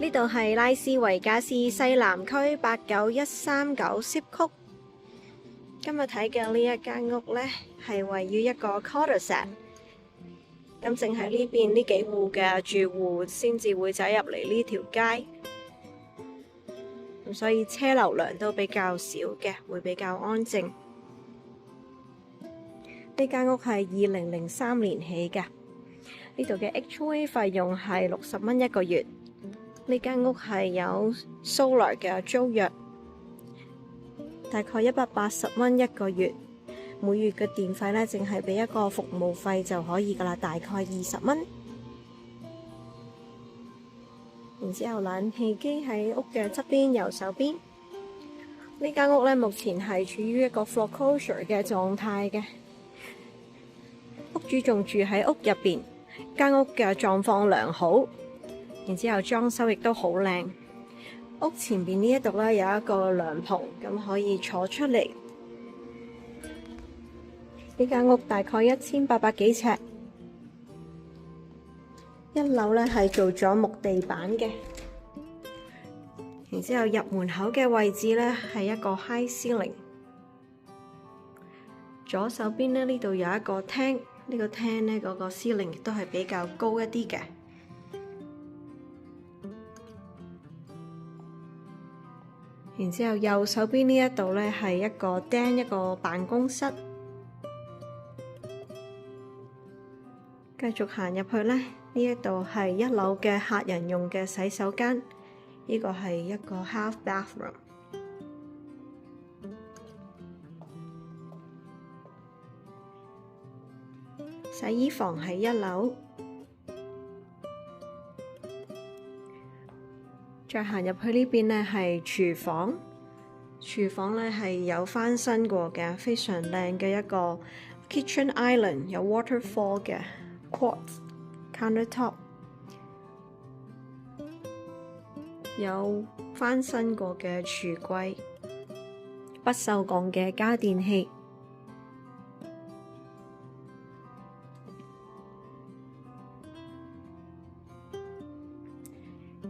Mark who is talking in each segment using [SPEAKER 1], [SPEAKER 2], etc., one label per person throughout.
[SPEAKER 1] 呢度係拉斯維加斯西南區89139 Zip Code。今日睇嘅呢一間屋呢，係位於一個 cul-de-sac。咁淨係呢邊呢幾戶嘅住戶先至會走入嚟呢條街，咁所以車流量都比較少嘅，會比較安靜。呢間屋係2003年起嘅，呢度嘅 HOA 費用係60蚊一個月。呢間屋係有 solar 嘅租約，大概180蚊一個月。每月嘅電費呢，淨係俾一個服務費就可以噶啦，大概20蚊。然之後冷氣機喺屋嘅側邊右手邊。呢間屋呢，目前係處於一個 foreclosure 嘅狀態嘅，屋主仲住喺屋入邊，間屋嘅狀況良好，然之後裝修亦都好靚。屋前邊呢一度呢，有一個涼棚，咁可以坐出嚟。呢間屋大概1800幾尺，一樓呢係做咗木地板嘅，然之後入門口嘅位置呢係一個 high ceiling。左手邊呢度有一個廳，呢個廳呢嗰個 ceiling 亦都係比較高一啲嘅。然之後右手邊呢一度呢係一個den，一個辦公室。繼續行入去呢，呢一度係一樓嘅客人用嘅洗手間，呢個係一個 half bathroom。洗衣房喺一樓，再行入去呢邊呢係廚房，廚房呢係有翻新過嘅，非常靚嘅一個 kitchen island， 有 waterfall 嘅。Quartz countertop， 有翻新過嘅櫥櫃，不鏽鋼嘅家電器。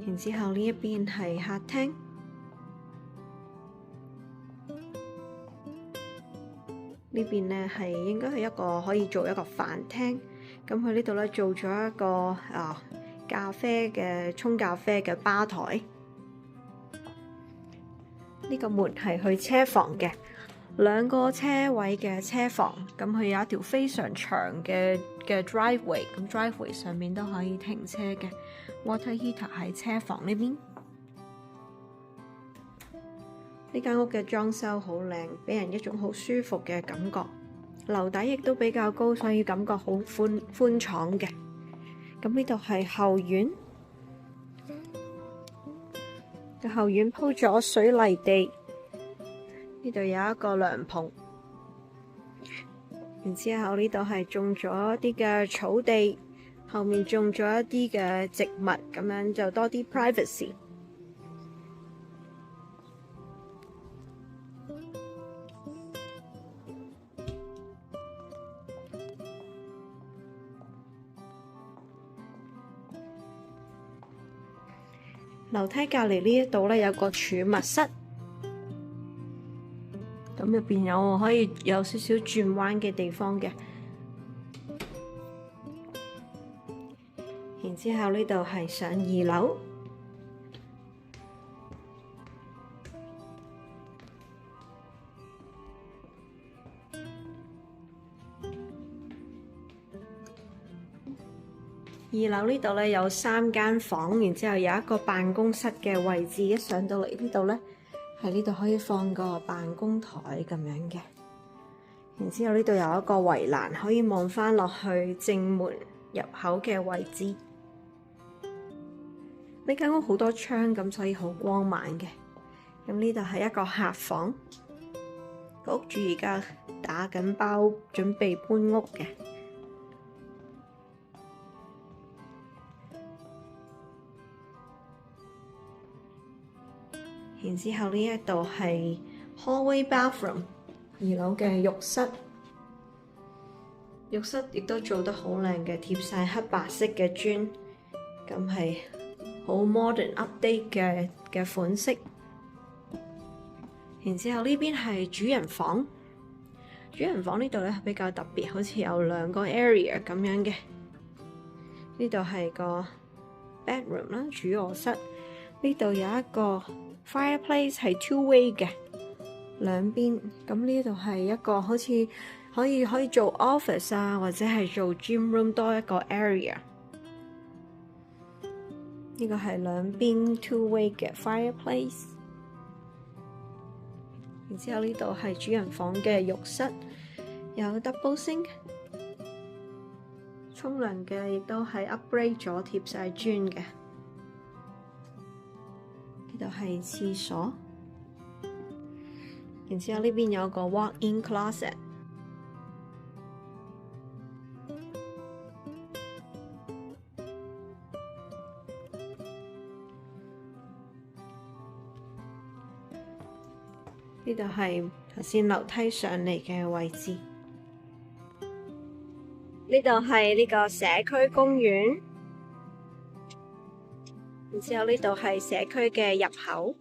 [SPEAKER 1] 然之後呢一邊係客廳，呢邊呢係應該係一個可以做一個飯廳。咁佢呢度咧做咗一個咖啡嘅沖咖啡嘅吧台。呢個門係去車房嘅，兩個車位嘅車房。咁佢有一條非常長嘅driveway，咁 driveway 上面都可以停車嘅。water heater 喺車房呢邊。呢間屋嘅裝修好靚，俾人一種好舒服嘅感覺。樓底亦都比較高，所以感覺好寬敞嘅。咁呢度係後院，個後院鋪咗水泥地，呢度有一個涼棚。然之後呢度係種咗一啲嘅草地，後面種咗一啲嘅植物，咁樣就多啲 privacy。樓梯隔離呢一度呢，有個儲物室，咁入邊可以有少少轉彎嘅地方嘅。然之後呢度係上2樓，2樓呢度呢有3間房，然之後有一個辦公室嘅位置。一上到嚟呢度呢，喺呢度可以放個辦公台咁樣嘅。然之後呢度有一個圍欄，可以望返落去正門入口嘅位置。呢間屋好多窗，咁所以好光猛嘅。咁呢度係一個客房，個屋主而家打緊包，準備搬屋嘅。然之後呢一度係 hallway bathroom， 2樓嘅浴室。浴室亦都做得好靚嘅，貼晒黑白色嘅磚，咁係好 modern update 嘅款式。然之後呢邊係主人房，主人房呢度咧比較特別，好似有2個 area 咁樣嘅。呢度係個 bedroom 啦，主臥室。呢度有一個 fireplace 係 two way 嘅，兩邊。咁呢度係一個好似可以做 office 啊，或者係做 gym room 多一個 area。呢個係兩邊 two way 嘅 fireplace。然之後呢度係主人房嘅浴室，有 double sink。沖涼嘅亦都係 upgrade 咗，貼晒磚嘅。呢度係廁所，然之後呢邊有個 walk-in closet。呢度係頭先樓梯上嚟嘅位置。呢度係呢個社區公園，然之後呢度係社區嘅入口。